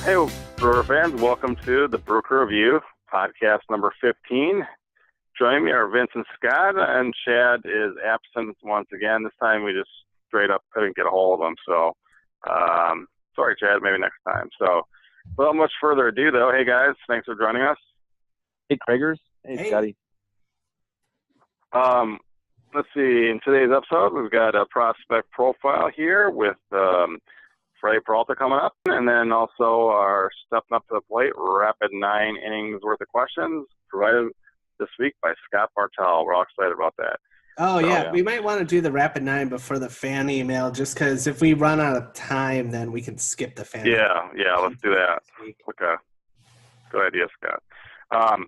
Hey, Brewer fans, welcome to the Brew Review, podcast number 15. Joining me are Vince and Scott, and Chad is absent once again. This time we just straight up couldn't get a hold of him, so sorry, Chad, maybe next time. So without much further ado, though, hey guys, thanks for joining us. Hey, Craigers. Hey, Scotty. Let's see, in today's episode, we've got a prospect profile here with Freddy Peralta coming up, and then also our Steppin Up to the Plate rapid 9 innings worth of questions provided this week by Scott Bartel. We're all excited about that. Oh, so, yeah. We might want to do the rapid 9 before the fan email, just because if we run out of time, then we can skip the fan email. Yeah, let's do that. Okay. Good idea, Scott. All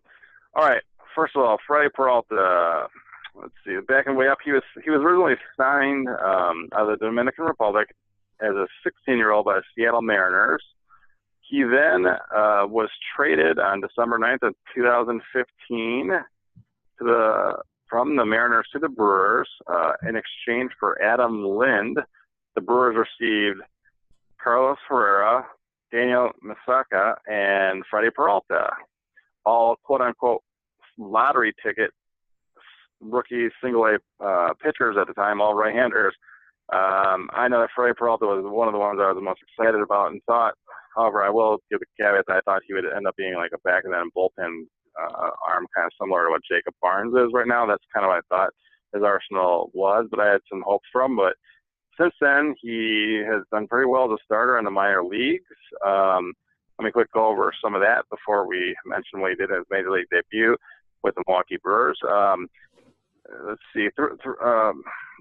right. First of all, Freddy Peralta, let's see, backing way up, he was originally signed out of the Dominican Republic as a 16-year-old by the Seattle Mariners. He then was traded on December 9th of 2015 from the Mariners to the Brewers in exchange for Adam Lind. The Brewers received Carlos Herrera, Daniel Masaka, and Freddy Peralta, all quote-unquote lottery ticket rookie single-A pitchers at the time, all right-handers. I know that Freddy Peralta was one of the ones I was the most excited about and thought, however, I will give the caveat that I thought he would end up being like a back and then bullpen arm, kind of similar to what Jacob Barnes is right now. That's kind of what I thought his arsenal was, but I had some hopes from. But since then, he has done pretty well as a starter in the minor leagues. Let me quick go over some of that before we mention what he did in his major league debut with the Milwaukee Brewers. Let's see.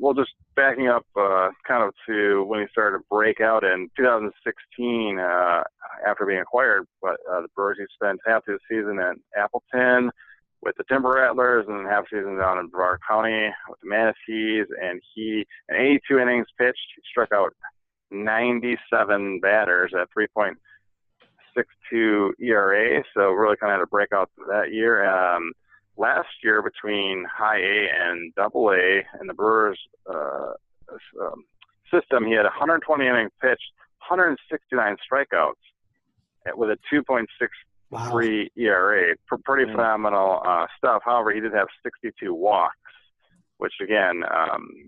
Well, just backing up kind of to when he started to break out in 2016 after being acquired. But the Brewers, he spent half of the season in Appleton with the Timber Rattlers and half the season down in Brevard County with the Manatees. And he, in 82 innings pitched, he struck out 97 batters at 3.62 ERA. So really kind of had a breakout that year. Last year, between high A and double A in the Brewers system, he had 120 innings pitched, 169 strikeouts with a 2.63 ERA. Pretty phenomenal stuff. However, he did have 62 walks, which, again,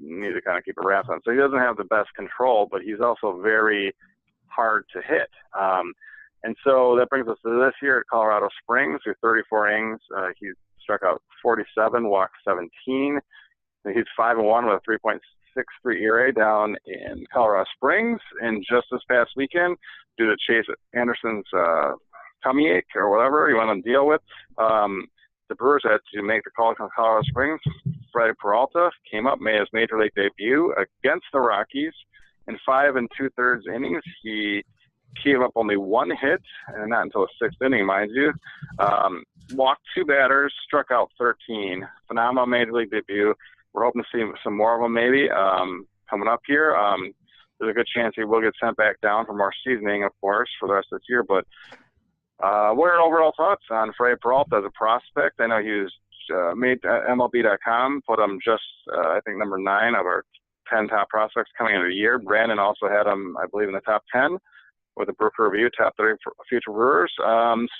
need to kind of keep a wrap on. So he doesn't have the best control, but he's also very hard to hit. And so that brings us to this year at Colorado Springs. Through 34 innings, he's struck out 47, walked 17. He's 5-1 with a 3.63 ERA down in Colorado Springs. And just this past weekend, due to Chase Anderson's tummy ache or whatever he went to deal with, the Brewers had to make the call to Colorado Springs. Freddy Peralta came up, made his major league debut against the Rockies. In 5 2/3 innings, he gave up only one hit, and not until the 6th inning, mind you. Walked 2 batters, struck out 13. Phenomenal major league debut. We're hoping to see some more of them maybe coming up here. There's a good chance he will get sent back down for more seasoning, of course, for the rest of this year. But what are your overall thoughts on Freddy Peralta as a prospect? I know he was made MLB.com, put him just, I think, number 9 of our 10 top prospects coming into the year. Brandon also had him, I believe, in the top 10. With the Brew Review, top 30 future Brewers.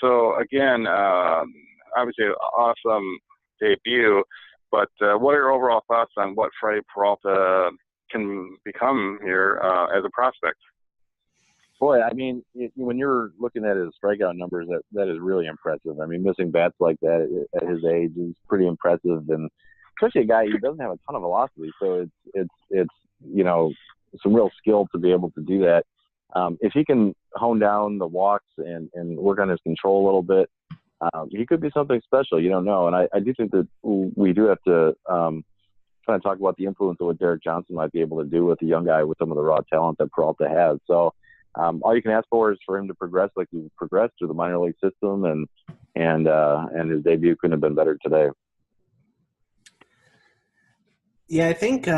So, again, obviously an awesome debut, but what are your overall thoughts on what Freddy Peralta can become here as a prospect? Boy, I mean, when you're looking at his strikeout numbers, that is really impressive. I mean, missing bats like that at his age is pretty impressive, and especially a guy who doesn't have a ton of velocity, so it's some real skill to be able to do that. If he can hone down the walks and work on his control a little bit, he could be something special. You don't know. And I do think that we do have to kind of talk about the influence of what Derek Johnson might be able to do with a young guy with some of the raw talent that Peralta has. So all you can ask for is for him to progress like he's progressed through the minor league system, and his debut couldn't have been better today. Yeah, I think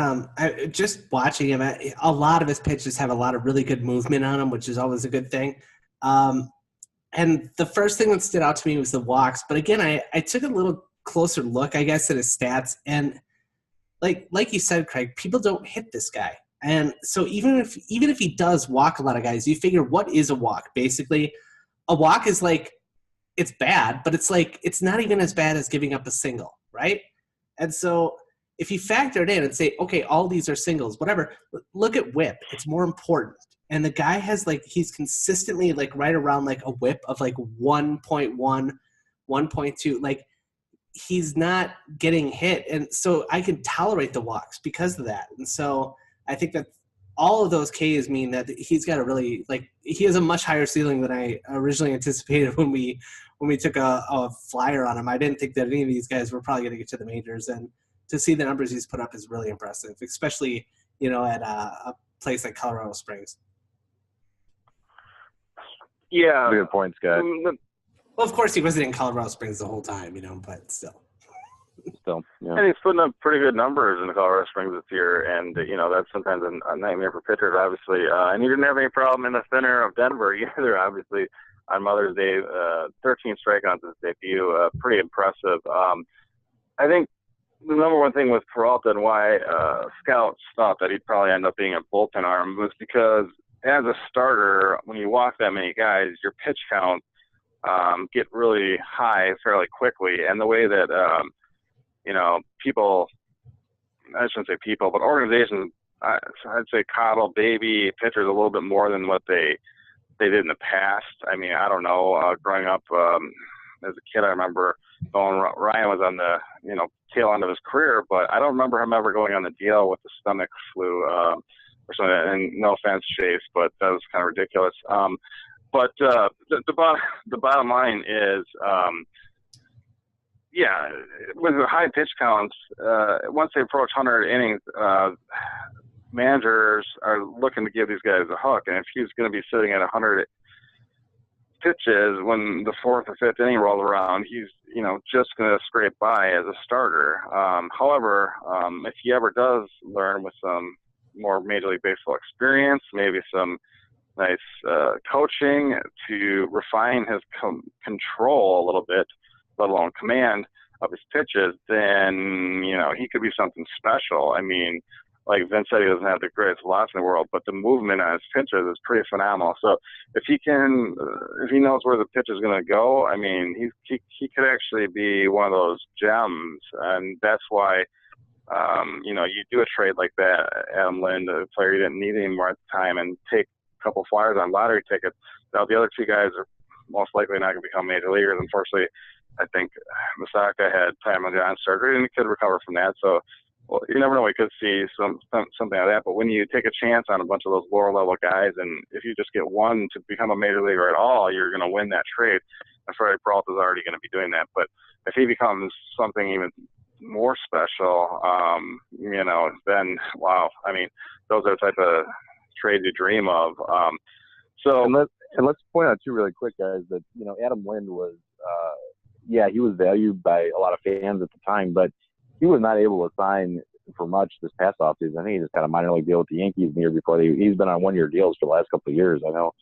just watching him, a lot of his pitches have a lot of really good movement on them, which is always a good thing. And the first thing that stood out to me was the walks. But again, I took a little closer look, I guess, at his stats. And like you said, Craig, people don't hit this guy. And so even if he does walk a lot of guys, you figure what is a walk? Basically, a walk is like, it's bad, but it's like, it's not even as bad as giving up a single, right? And so if you factor it in and say, okay, all these are singles, whatever, look at whip. It's more important. And the guy has like, he's consistently like right around like a whip of like 1.1, 1.2. Like, he's not getting hit. And so I can tolerate the walks because of that. And so I think that all of those Ks mean that he's got a really, like, he has a much higher ceiling than I originally anticipated when we took a flyer on him. I didn't think that any of these guys were probably going to get to the majors, and to see the numbers he's put up is really impressive, especially, at a place like Colorado Springs. Yeah. Good point, Scott. Well, of course he wasn't in Colorado Springs the whole time, but still. Yeah. And he's putting up pretty good numbers in Colorado Springs this year, and that's sometimes a nightmare for pitchers, obviously. And he didn't have any problem in the center of Denver either, obviously. On Mother's Day, 13 strikeouts in his debut, pretty impressive. I think the number one thing with Peralta and why scouts thought that he'd probably end up being a bullpen arm was because as a starter, when you walk that many guys, your pitch count get really high fairly quickly. And the way that, people, I shouldn't say people, but organizations, I'd say coddle baby pitchers a little bit more than what they did in the past. I mean, I don't know. Growing up as a kid, I remember Ryan was on the, tail end of his career, but I don't remember him ever going on the DL with the stomach flu or something. And no offense, Chase, but that was kind of ridiculous. But the bottom line is, with the high pitch counts, once they approach 100 innings, managers are looking to give these guys a hook. And if he's going to be sitting at 100 pitches when the fourth or fifth inning rolls around, he's just going to scrape by as a starter. However, if he ever does learn with some more Major League Baseball experience, maybe some nice coaching to refine his control a little bit, let alone command of his pitches, then, he could be something special. I mean, like Vince said, he doesn't have the greatest velocity in the world, but the movement on his pitches is pretty phenomenal. So if he knows where the pitch is going to go, I mean, he could actually be one of those gems. And that's why, you do a trade like that, Adam Lind, a player you didn't need anymore at the time, and take a couple flyers on lottery tickets. Now, the other two guys are most likely not going to become major leaguers. Unfortunately, I think Masaka had Tommy John surgery, and he could recover from that. So, well, you never know. We could see something like that. But when you take a chance on a bunch of those lower-level guys, and if you just get one to become a major leaguer at all, you're going to win that trade. And Freddy Peralta is already going to be doing that. But if he becomes something even more special, then, wow. I mean, those are the type of trades you dream of. And let's point out, too, really quick, guys, that, Adam Lind was, he was valued by a lot of fans at the time, but he was not able to sign for much this past offseason. I think he just had a minor league deal with the Yankees the year before. He's been on one-year deals for the last couple of years. I know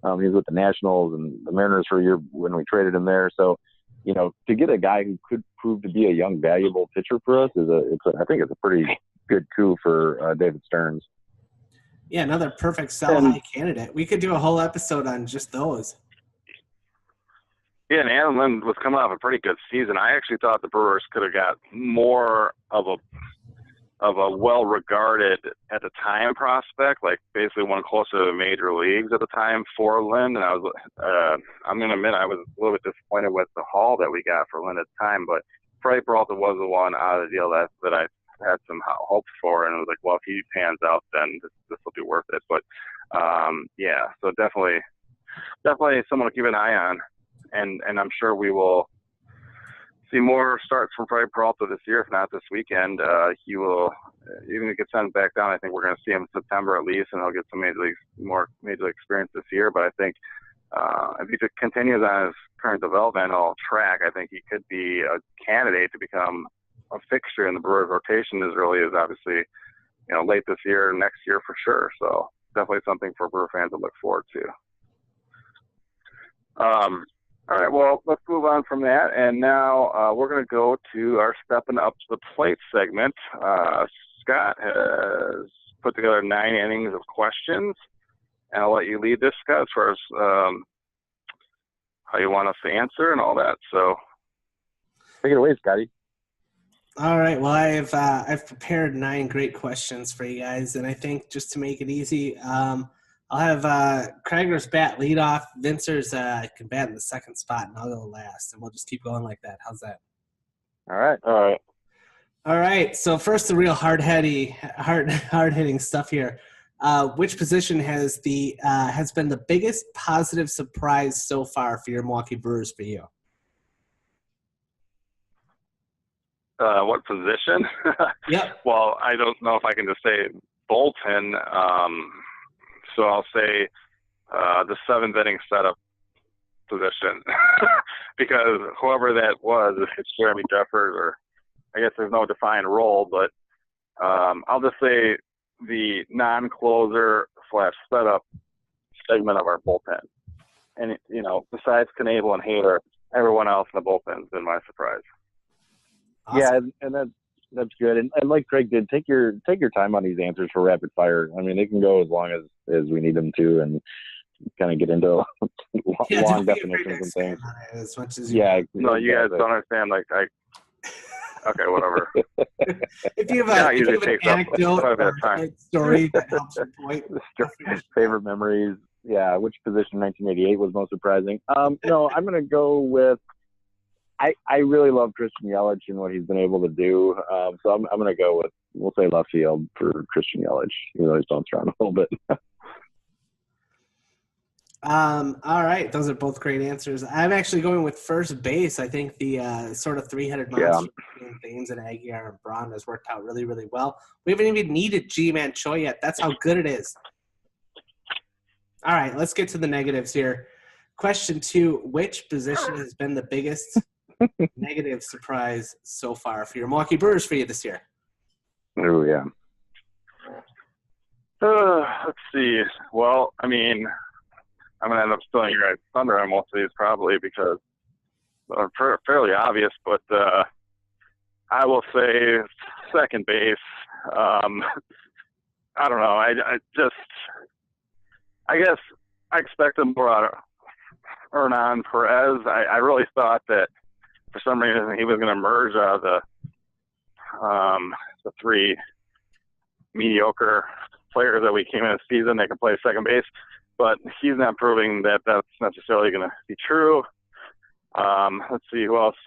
he was with the Nationals and the Mariners for a year when we traded him there. So, to get a guy who could prove to be a young, valuable pitcher for us I think it's a pretty good coup for David Stearns. Yeah, another perfect sell-high candidate. We could do a whole episode on just those. Yeah, and Adam Lind was coming off a pretty good season. I actually thought the Brewers could have got more of a well-regarded at the time prospect, like basically one closer to the major leagues at the time for Lind. And I'm going to admit, I was a little bit disappointed with the haul that we got for Lind at the time. But Freddy Peralta was the one out of the deal that I had some hope for, and it was like, well, if he pans out, then this will be worth it. But so definitely someone to keep an eye on. And I'm sure we will see more starts from Freddy Peralta this year, if not this weekend. He will, even if he gets sent back down, I think we're going to see him in September at least, and he'll get some more major league experience this year. But I think if he continues on his current developmental track, I think he could be a candidate to become a fixture in the Brewers rotation as early as obviously, late this year, next year for sure. So definitely something for Brewer fans to look forward to. All right, well, let's move on from that. And now we're going to go to our Steppin Up to the Plate segment. Scott has put together 9 innings of questions. And I'll let you lead this, Scott, as far as how you want us to answer and all that. So take it away, Scotty. All right. Well, I've prepared 9 great questions for you guys, and I think just to make it easy, I'll have Krager's bat lead off. Vincer's can bat in the second spot, and I'll go last, and we'll just keep going like that. How's that? All right. All right. So first, the real hard-hitting stuff here. Which position has been the biggest positive surprise so far for your Milwaukee Brewers for you? What position? Yep. Well, I don't know if I can just say bullpen. So I'll say the 7th inning setup position because whoever that was, if it's Jeremy Jeffers or I guess there's no defined role, but I'll just say the non-closer / setup segment of our bullpen. And, besides Knable and Hader, everyone else in the bullpen's been my surprise. Awesome. Yeah, and that's good. And like Craig did, take your time on these answers for rapid fire. I mean, they can go as long as we need them to, and kind of get into long definitions and things. As much as you guys don't understand. Okay, whatever. If you have an anecdote or a story that helps your point. Favorite memories. Yeah, which position 1988 was most surprising? No, I'm going to go with I really love Christian Yelich and what he's been able to do. So I'm going to go with, we'll say left field for Christian Yelich, even though he's bounced around a little bit. All right. Those are both great answers. I'm actually going with first base. I think the sort of 3-headed monster between Thames and Aguiar and Braun has worked out really, really well. We haven't even needed G-Man Choi yet. That's how good it is. All right. Let's get to the negatives here. Question 2, which position has been the biggest negative surprise so far for your Milwaukee Brewers for you this year? Oh, yeah. Let's see. Well, I mean, I'm going to end up stealing your guys' thunder on most of these probably because they're fairly obvious, but I will say second base. I don't know. I guess I expected more out of Hernan Perez. I really thought that for some reason he was going to merge out of the 3 mediocre players that we came in the season that can play second base. But he's not proving that that's necessarily going to be true. Let's see who else.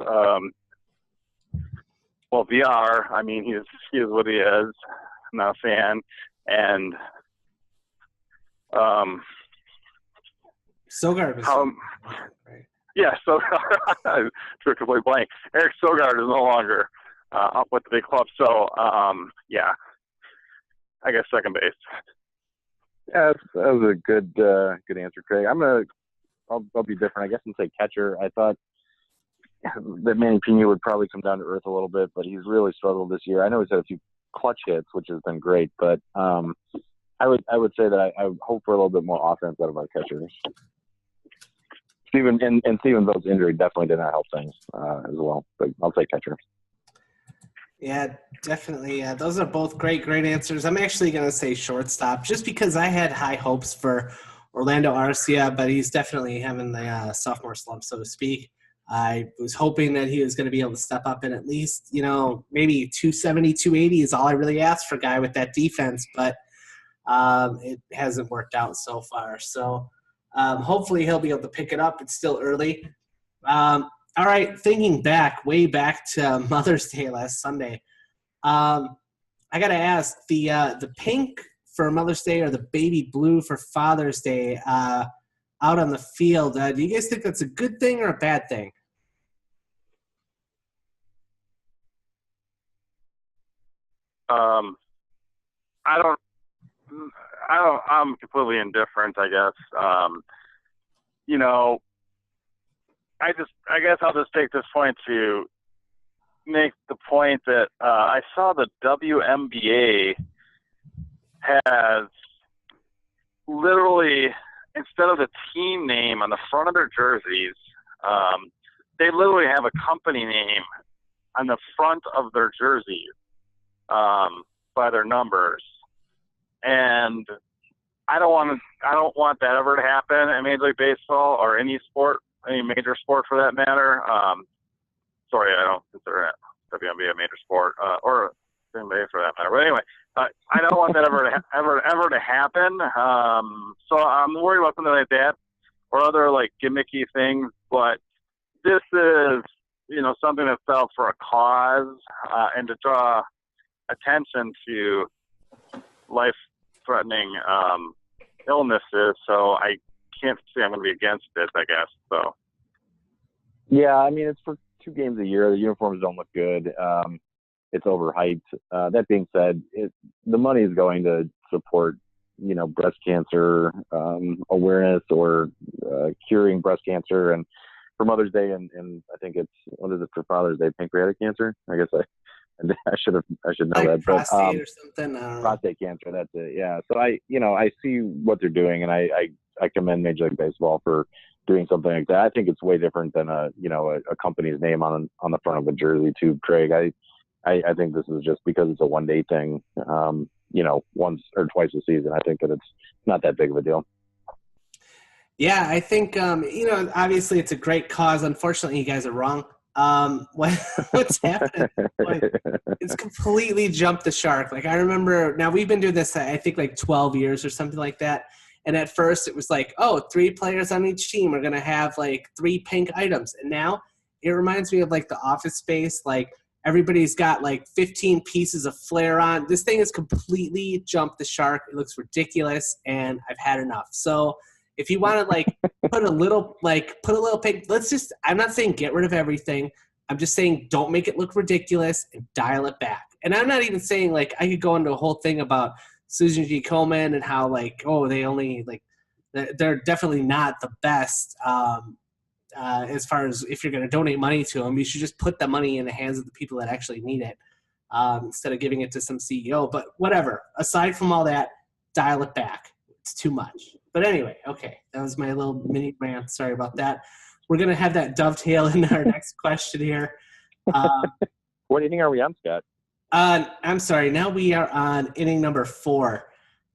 Well, VR. I mean, he is what he is. I'm not a fan. And Sogard was right? Yeah, so drew a complete blank. Eric Sogard is no longer up with the big club. So yeah, I guess second base. Yeah, that was a good answer, Craig. I'll be different, I guess, and say catcher. I thought that Manny Pena would probably come down to earth a little bit, but he's really struggled this year. I know he's had a few clutch hits, which has been great, but I would say that I would hope for a little bit more offense out of our catchers. Steven Bell's injury definitely did not help things as well, but I'll say catcher. Yeah, definitely. Those are both great answers. I'm actually going to say shortstop just because I had high hopes for Orlando Arcia, but he's definitely having the sophomore slump, so to speak. I was hoping that he was going to be able to step up and at least, maybe 270, 280 is all I really asked for a guy with that defense, but it hasn't worked out so far. So hopefully he'll be able to pick it up. It's still early. All right, thinking way back to Mother's Day last Sunday, I got to ask, the pink for Mother's Day or the baby blue for Father's Day out on the field, do you guys think that's a good thing or a bad thing? I'm completely indifferent, I guess. I guess I'll just take this point to make the point that I saw the WNBA has literally, instead of the team name on the front of their jerseys, they literally have a company name on the front of their jerseys by their numbers. And I don't want that ever to happen in Major League Baseball or any sport any major sport for that matter. Sorry, I don't consider WNBA a major sport, or NBA for that matter. But anyway, I don't want that ever to happen. So I'm worried about something like that or other like gimmicky things. But this is, something that's felt for a cause, and to draw attention to life-threatening illnesses. So I can't say I'm going to be against this, I guess. So. Yeah, I mean, it's for 2 games a year. The uniforms don't look good. It's overhyped. That being said, the money is going to support, breast cancer awareness or curing breast cancer. And for Mother's Day, and I think it's, what is it for Father's Day? Pancreatic cancer? I guess I should know like that. Prostate or something. Prostate cancer. That's it. Yeah. So I see what they're doing, and I commend Major League Baseball for doing something like that. I think it's way different than a company's name on the front of a jersey too, Craig. I think this is just because it's a 1-day thing, once or twice a season. I think that it's not that big of a deal. Yeah, I think, obviously it's a great cause. Unfortunately, you guys are wrong. What's happening? It's completely jumped the shark. Like, I remember, now we've been doing this, I think, like 12 years or something like that. And at first it was like, 3 players on each team are going to have like 3 pink items. And now it reminds me of like the Office Space. Like, everybody's got like 15 pieces of flair on. This thing has completely jumped the shark. It looks ridiculous, and I've had enough. So if you want to like put a little pink, I'm not saying get rid of everything. I'm just saying don't make it look ridiculous and dial it back. And I'm not even saying like I could go into a whole thing about Susan G. Komen and how like, they only like, they're definitely not the best as far as if you're going to donate money to them. You should just put the money in the hands of the people that actually need it instead of giving it to some CEO. But whatever. Aside from all that, dial it back. It's too much. But anyway, okay, that was my little mini rant. Sorry about that. We're going to have that dovetail in our next question here. What inning are we on, Scott? I'm sorry. Now we are on inning number 4.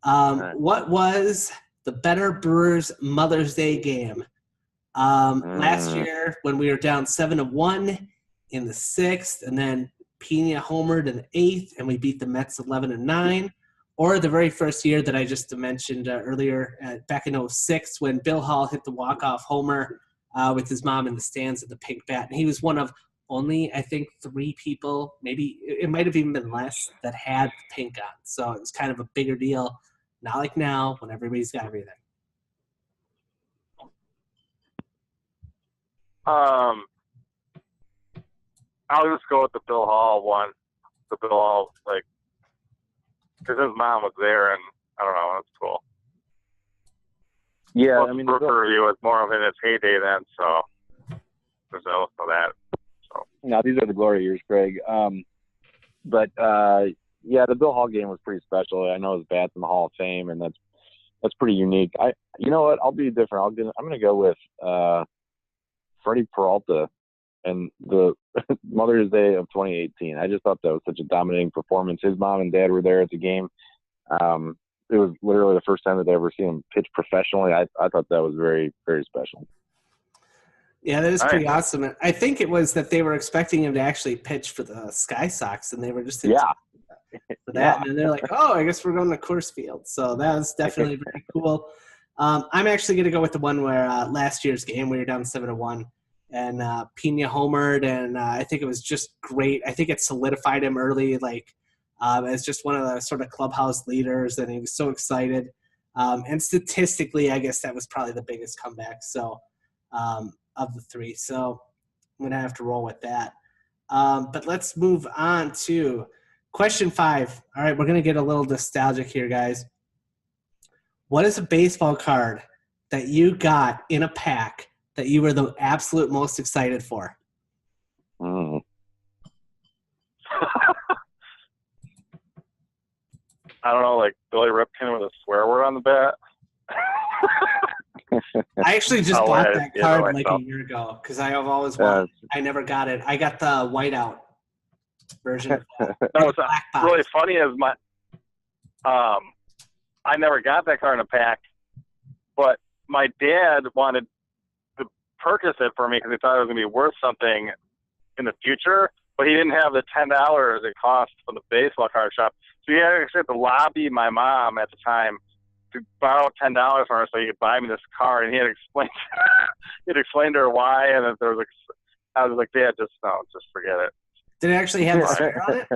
Right. What was the better Brewers Mother's Day game? Last year when we were down 7-1 in the 6th, and then Pena homered in the 8th, and we beat the Mets 11-9. Or the very first year that I just mentioned earlier, back in 2006, when Bill Hall hit the walk-off homer with his mom in the stands at the pink bat. And he was one of only, I think, 3 people, maybe it might have even been less, that had the pink on. So it was kind of a bigger deal. Not like now when everybody's got everything. I'll just go with the Bill Hall one. The Bill Hall, like, because his mom was there, and I don't know, that's cool. Yeah, well, I mean, Brooker was more of in its heyday then, so there's also that. So. No, these are the glory years, Craig. But the Bill Hall game was pretty special. I know his bat's in the Hall of Fame, and that's pretty unique. You know what? I'll be different. I'm going to go with Freddy Peralta and the Mother's Day of 2018. I just thought that was such a dominating performance. His mom and dad were there at the game. It was literally the first time that they ever seen him pitch professionally. I thought that was very, very special. Yeah, that is pretty awesome. I think it was that they were expecting him to actually pitch for the Sky Sox, and they were just for that. Yeah. And they're like, I guess we're going to Coors Field. So that was definitely very cool. I'm actually going to go with the one where last year's game we were down 7-1. And Pena homered, and I think it was just great. I think it solidified him early, like as just one of the sort of clubhouse leaders, and he was so excited. And statistically, I guess that was probably the biggest comeback of the 3. So I'm going to have to roll with that. But let's move on to question 5. All right, we're going to get a little nostalgic here, guys. What is a baseball card that you got in a pack that you were the absolute most excited for? I don't know, like Billy Ripken with a swear word on the bat. I actually just bought that card like a year ago because I have always wanted. I never got it. I got the whiteout version of that. No, what's really funny is I never got that card in a pack, but my dad wanted purchase it for me because he thought it was going to be worth something in the future, but he didn't have the $10 it cost from the baseball card shop. So he actually had to lobby my mom at the time to borrow $10 from her so he could buy me this card, and he had explained to her why, and that there was I was like, Dad, just forget it. Did it actually have the sticker on it?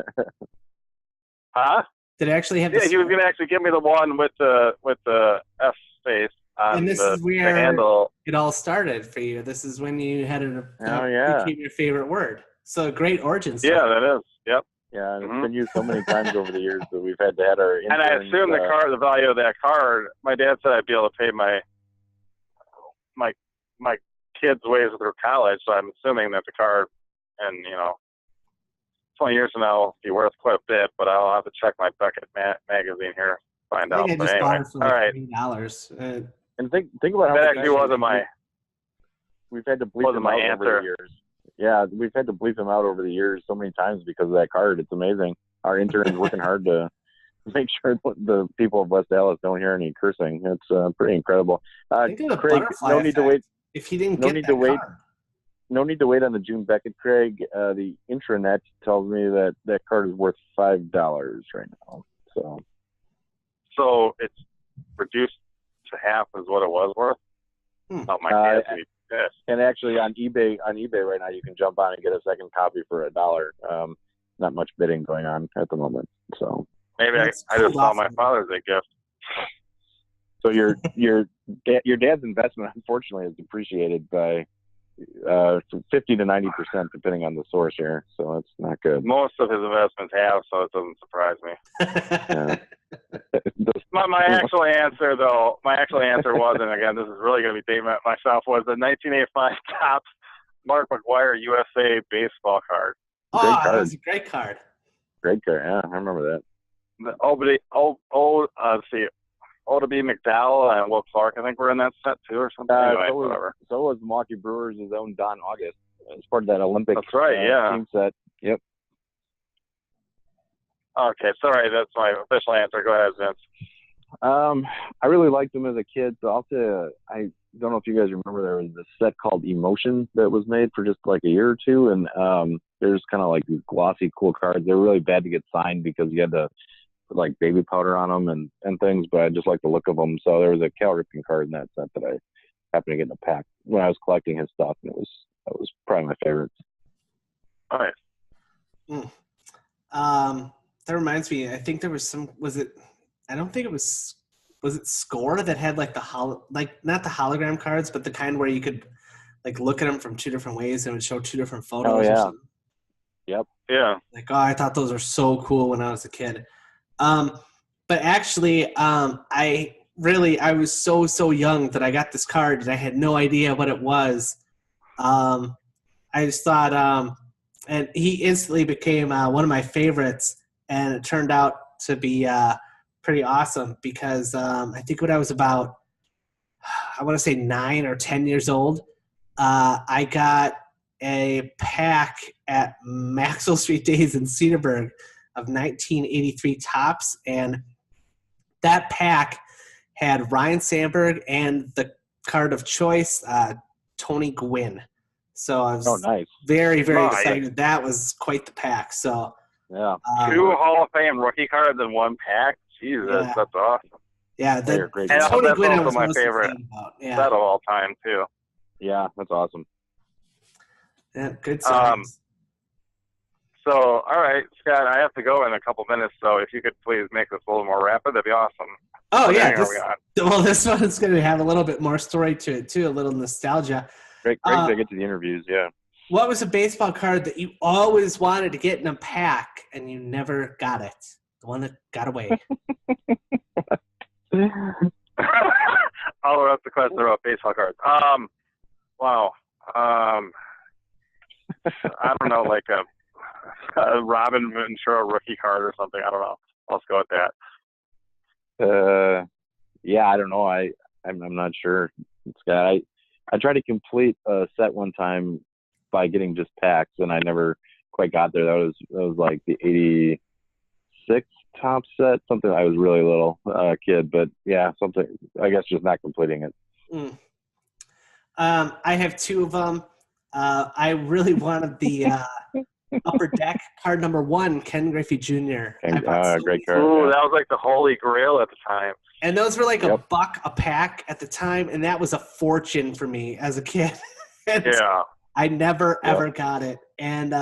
Huh? Did it actually have the he was going to actually give me the one with the F space on and this is where the handle. It all started for you. This is when you had became your favorite word. So great origin story. Yeah, that is. Yep. Yeah, and it's been used so many times over the years that we've had to have our interns, and I assume the value of that card, my dad said I'd be able to pay my kids' ways through college, so I'm assuming that the card, and 20 years from now will be worth quite a bit, but I'll have to check my Beckett magazine here, find out. But anyway, all right. $3. And think about how that actually wasn't my. We've had to bleep them out over the years. Yeah, we've had to bleep them out over the years so many times because of that card. It's amazing. Our interns working hard to make sure the people of West Dallas don't hear any cursing. It's pretty incredible. Think of the Craig, no need to wait. If he didn't no get need that to wait. card. No need to wait on the June Beckett, Craig. The intranet tells me that card is worth $5 right now. So it's reduced to half is what it was worth. Oh my God! And actually, on eBay right now, you can jump on and get a second copy for $1. Not much bidding going on at the moment. So maybe I just saw my Father's Day gift. So your dad's investment, unfortunately, is depreciated by 50 to 90%, depending on the source here. So that's not good. Most of his investments have, so it doesn't surprise me. My actual answer was, and again, this is really going to be dating myself, was the 1985 Topps Mark McGwire USA baseball card. Oh, that was a great card. Great card, yeah, I remember that. Let's see. Oda B. McDowell and Will Clark, I think, were in that set too, or something. Anyway, whatever. So was Milwaukee Brewers' own Don August as part of that Olympic That's right, team set. Yep. Okay, sorry, that's my official answer. Go ahead, Vince. I really liked them as a kid, so I'll tell you, I don't know if you guys remember, there was this set called Emotion that was made for just like a year or two, and there's kind of like these glossy, cool cards. They were really bad to get signed because you had to put like baby powder on them and things, but I just like the look of them. So there was a Cal Ripken card in that set that I happened to get in a pack when I was collecting his stuff, and that was probably my favorite. All right. That reminds me, I think there was I don't think it was it Score that had like not the hologram cards, but the kind where you could like look at them from two different ways and it would show two different photos. Oh, yeah. Or something. Yep. Yeah. Like, I thought those were so cool when I was a kid. But actually, I was so young that I got this card and I had no idea what it was. I just thought, and he instantly became one of my favorites, and it turned out to be pretty awesome because I think when I was about, I want to say 9 or 10 years old, I got a pack at Maxwell Street Days in Cedarburg of 1983 Topps, and that pack had Ryan Sandberg and the card of choice, Tony Gwynn. So I was very, very excited. That was quite the pack. So yeah, 2 Hall of Fame rookie cards in one pack. Jesus, yeah. That's awesome. Yeah, Tony Gwynn was my favorite set of all time too. Yeah, that's awesome. Yeah, good songs. So, all right, Scott, I have to go in a couple minutes, so if you could please make this a little more rapid, that'd be awesome. Oh, yeah. This one's going to have a little bit more story to it, too, a little nostalgia. Great to get to the interviews, yeah. What was a baseball card that you always wanted to get in a pack and you never got it? The one that got away. I'll ask the question about baseball cards. Wow. I don't know, like a Robin Ventura rookie card or something. I don't know. Let's go with that. Yeah, I don't know. I'm not sure. Scott, I tried to complete a set one time by getting just packs, and I never quite got there. That was like the 86 top set, something. I was really little kid, but yeah, something. I guess just not completing it. I have two of them. I really wanted the Upper Deck card number 1, Ken Griffey Jr. And, great Ooh, card. that was like the holy grail at the time. And those were like $1 a pack at the time, and that was a fortune for me as a kid. Yeah. I never ever got it. And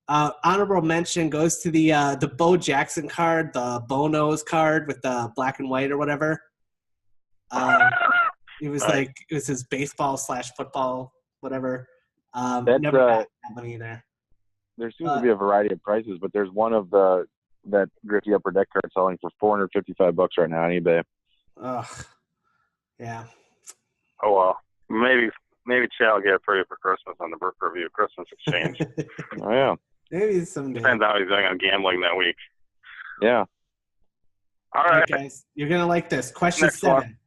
honorable mention goes to the Bo Jackson card, the Bo Nose card with the black and white or whatever. It was it was his baseball/football, whatever. Never got that one either. There seems to be a variety of prices, but there's one of that Griffey Upper Deck card selling for $455 right now on eBay. Ugh. Yeah. Oh well. Maybe Chad will get it for you for Christmas on the Brew Review Christmas Exchange. Oh yeah. Maybe someday. Depends how he's doing on gambling that week. Yeah. All right, guys, you're gonna like this. Question Next 7.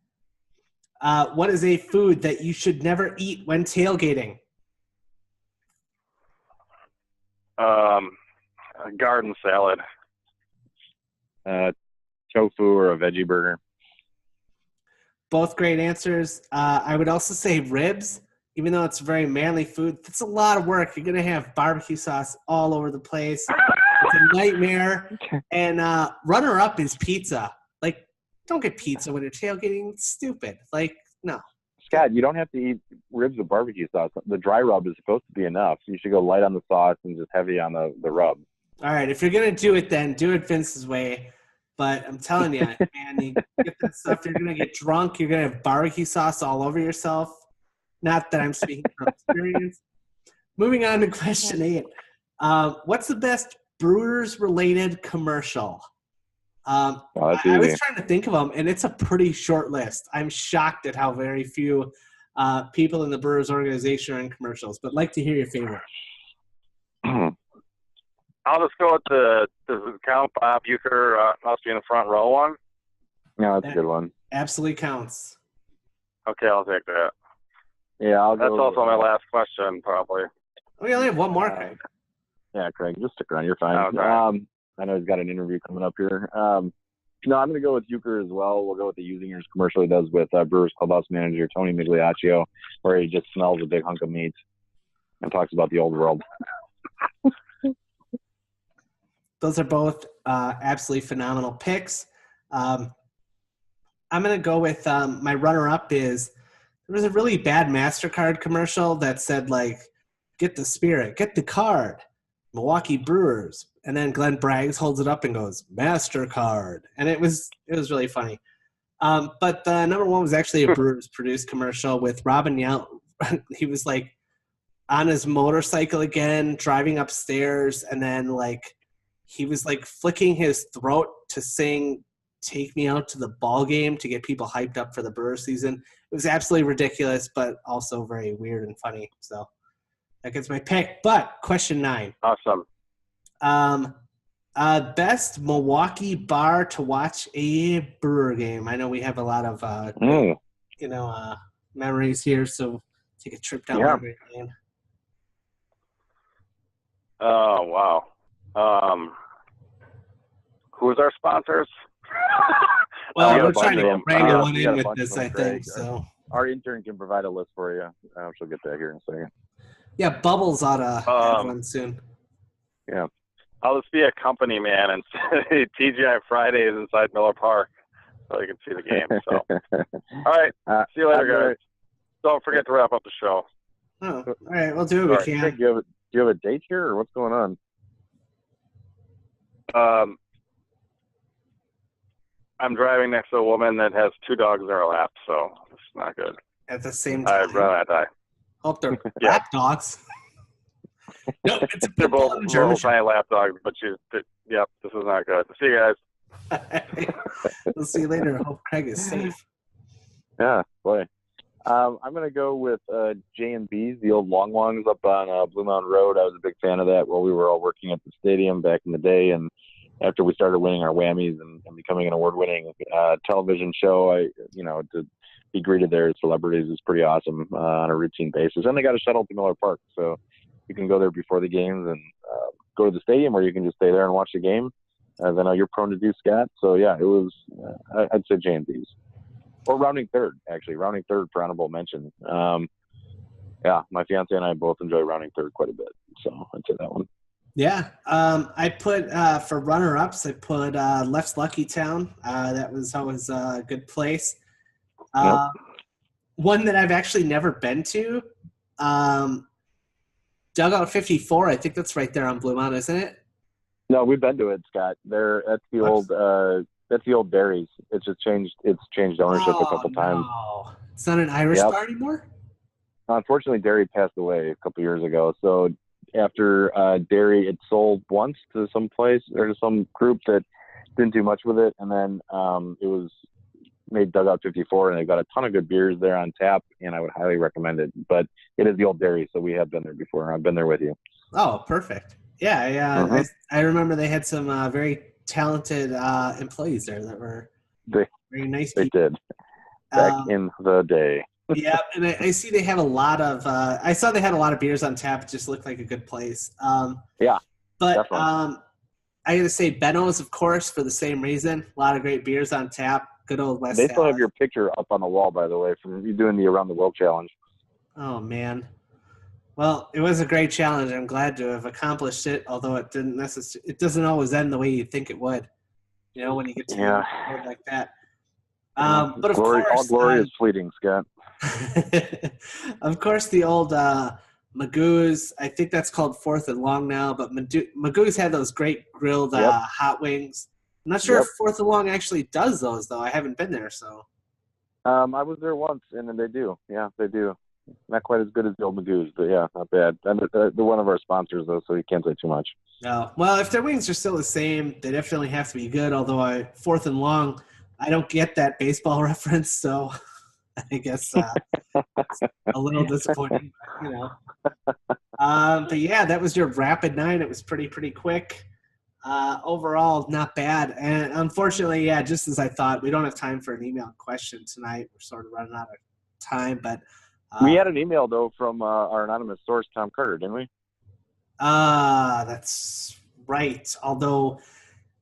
What is a food that you should never eat when tailgating? A garden salad. Tofu or a veggie burger. Both great answers. I would also say ribs, even though it's a very manly food. That's a lot of work. You're going to have barbecue sauce all over the place. It's a nightmare. And runner-up is pizza. Like, don't get pizza when you're tailgating. It's stupid. Like, no. Scott, you don't have to eat ribs with barbecue sauce. The dry rub is supposed to be enough. You should go light on the sauce and just heavy on the rub. All right, if you're going to do it, then do it Vince's way. But I'm telling you, man, you get that stuff, you're going to get drunk. You're going to have barbecue sauce all over yourself. Not that I'm speaking from experience. Moving on to question 8. What's the best Brewers-related commercial? I was trying to think of them, and it's a pretty short list. I'm shocked at how very few people in the Brewers organization are in commercials, but I'd like to hear your favorite. I'll just go with does it count Bob Uecker must be in the front row one? No, that's a good one. Absolutely counts. Okay, I'll take that. Yeah, that's also my last question, probably. We only have one more, Craig. Yeah, Craig, just stick around. You're fine. Okay. I know he's got an interview coming up here. No, I'm going to go with Uecker as well. We'll go with the Usingers commercial he does with Brewers clubhouse manager Tony Migliaccio, where he just smells a big hunk of meat and talks about the old world. Those are both absolutely phenomenal picks. I'm going to go with my runner-up is there was a really bad MasterCard commercial that said, like, get the spirit, get the card, Milwaukee Brewers. And then Glenn Braggs holds it up and goes, MasterCard. And it was really funny. But the number one was actually a Brewers-produced commercial with Robin Yount. He was, like, on his motorcycle again, driving upstairs, and then, like, he was like flicking his throat to sing "Take Me Out to the Ball Game" to get people hyped up for the Brewers season. It was absolutely ridiculous, but also very weird and funny. So that gets my pick. But question 9. Awesome. Best Milwaukee bar to watch a Brewer game. I know we have a lot of memories here, so take a trip down memory lane. Oh wow. Who's our sponsors? Well, we're trying to wrangle one in with this, I think. So our intern can provide a list for you. She'll get that here in a second. Yeah, Bubbles ought to have one soon. Yeah. I'll just be a company man and say TGI Fridays inside Miller Park so you can see the game. So, all right. See you later, guys. Don't forget to wrap up the show. Oh, all right. We'll do what we can. Do you have a date here, or what's going on? I'm driving next to a woman that has 2 dogs in her lap, so it's not good. At the same time. I'd rather not die. Hope they're lap dogs. No, it's they're both tiny lap dogs, but this is not good. See you guys. We'll see you later. I hope Craig is safe. Yeah, boy. I'm going to go with J&B's, the old Long Longs up on Blue Mountain Road. I was a big fan of that while we were all working at the stadium back in the day. And after we started winning our Whammies and becoming an award-winning television show, to be greeted there as celebrities is pretty awesome on a routine basis. And they got a shuttle to Miller Park, so you can go there before the games and go to the stadium, or you can just stay there and watch the game, as I know you're prone to do, Scott. So, yeah, it was I'd say J&B's. Or rounding third for honorable mention. Yeah, my fiance and I both enjoy rounding third quite a bit, so I'd say that one. Yeah. I put for runner-ups, I put Left's Lucky Town. That was always a good place. Yep. One that I've actually never been to, Dugout 54. I think that's right there on Blue Mountain, isn't it? No, we've been to it, Scott. That's the old Dairies. It's just changed. It's changed ownership a couple times. No. It's not an Irish bar anymore? Unfortunately, Dairy passed away a couple years ago. So after Dairy, it sold once to some place or to some group that didn't do much with it, and then it was made Dugout 54, and they got a ton of good beers there on tap, and I would highly recommend it. But it is the old Dairy, so we have been there before. I've been there with you. Oh, perfect. Yeah. I remember they had some very talented employees there that were very nice people. They did back in the day. Yeah, and I see they have a lot of I saw they had a lot of beers on tap. It just looked like a good place. Yeah, but definitely. I got to say Benno's, of course, for the same reason. A lot of great beers on tap. Good old West. They still have your picture up on the wall, by the way, from you doing the Around the World Challenge. Oh man. Well, it was a great challenge. I'm glad to have accomplished it, although it didn't necessarily. It doesn't always end the way you think it would. You know, when you get to a road like that. But of course, all glory is fleeting, Scott. Of course, the old Magoo's. I think that's called Fourth and Long now, but Magoo's had those great grilled hot wings. I'm not sure if Fourth and Long actually does those, though. I haven't been there, so. I was there once, and they do. Yeah, they do. Not quite as good as the old Magoo's, but yeah, not bad. And they're one of our sponsors, though, so you can't say too much. No. Well, if their wings are still the same, they definitely have to be good, although Fourth and Long, I don't get that baseball reference, so I guess it's a little disappointing, but, you know. But, yeah, that was your Rapid 9. It was pretty quick. Overall, not bad. And unfortunately, yeah, just as I thought, we don't have time for an email question tonight. We're sort of running out of time, but we had an email though from our anonymous source, Tom Carter, didn't we? That's right. Although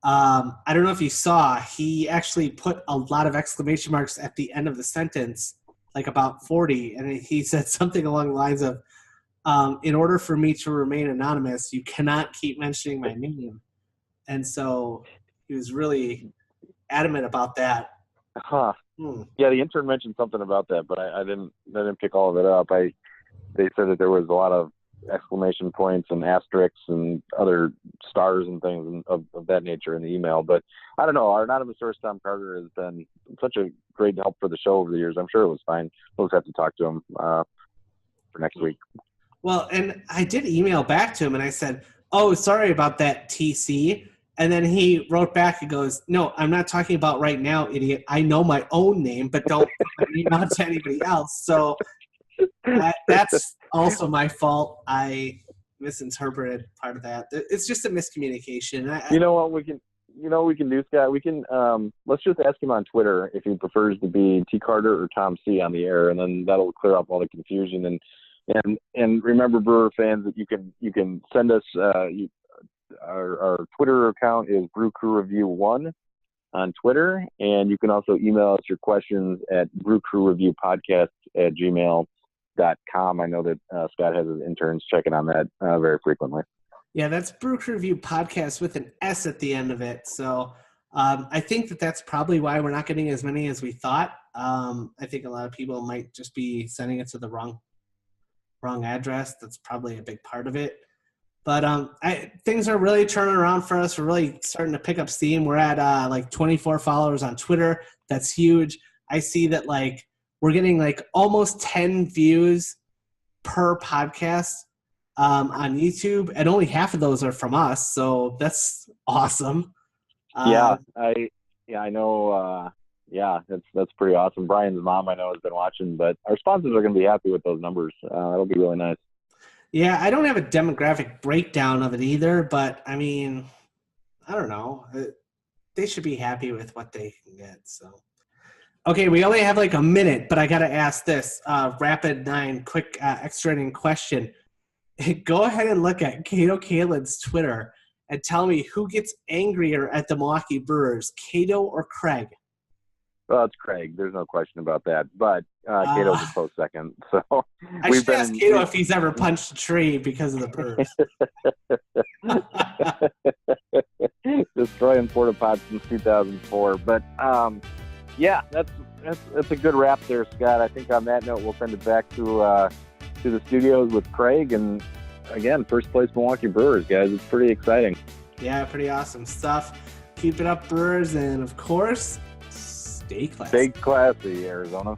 I don't know if you saw, he actually put a lot of exclamation marks at the end of the sentence, like about 40, and he said something along the lines of, in order for me to remain anonymous, you cannot keep mentioning my name. And so he was really adamant about that. Huh. Yeah, the intern mentioned something about that, but I didn't pick all of it up. They said that there was a lot of exclamation points and asterisks and other stars and things of that nature in the email. But I don't know. Our anonymous source, Tom Carter, has been such a great help for the show over the years. I'm sure it was fine. We'll just have to talk to him for next week. Well, and I did email back to him, and I said, "Oh, sorry about that, TC." And then he wrote back and goes, "No, I'm not talking about right now, idiot. I know my own name, but don't put my name out to anybody else." So that's also my fault. I misinterpreted part of that. It's just a miscommunication. You know what we can do, Scott? We can let's just ask him on Twitter if he prefers to be T Carter or Tom C on the air, and then that'll clear up all the confusion. And remember, Brewer fans, that you can send us. Our Twitter account is Brew Crew Review 1 on Twitter, and you can also email us your questions at brewcrewreviewpodcast@gmail.com. I know that Scott has his interns checking on that very frequently. Yeah, that's Brew Crew Review Podcast with an S at the end of it. So I think that's probably why we're not getting as many as we thought. I think a lot of people might just be sending it to the wrong address. That's probably a big part of it. But things are really turning around for us. We're really starting to pick up steam. We're at like 24 followers on Twitter. That's huge. I see that like we're getting like almost 10 views per podcast on YouTube, and only half of those are from us. So that's awesome. I know. That's pretty awesome. Brian's mom, I know, has been watching, but our sponsors are going to be happy with those numbers. That'll be really nice. Yeah, I don't have a demographic breakdown of it either, but I mean, I don't know. They should be happy with what they can get. So, okay, we only have like a minute, but I got to ask this rapid 9 quick extra inning question. Go ahead and look at Cato Kalin's Twitter and tell me who gets angrier at the Milwaukee Brewers, Cato or Craig? Well, it's Craig. There's no question about that. But Cato's a close second. So I should ask Cato if he's ever punched a tree because of the Brewers. Destroying porta pots since 2004. But yeah, that's a good wrap there, Scott. I think on that note, we'll send it back to the studios with Craig. And again, first place Milwaukee Brewers, guys. It's pretty exciting. Yeah, pretty awesome stuff. Keep it up, Brewers, and of course, stay classy. Stay classy, Arizona.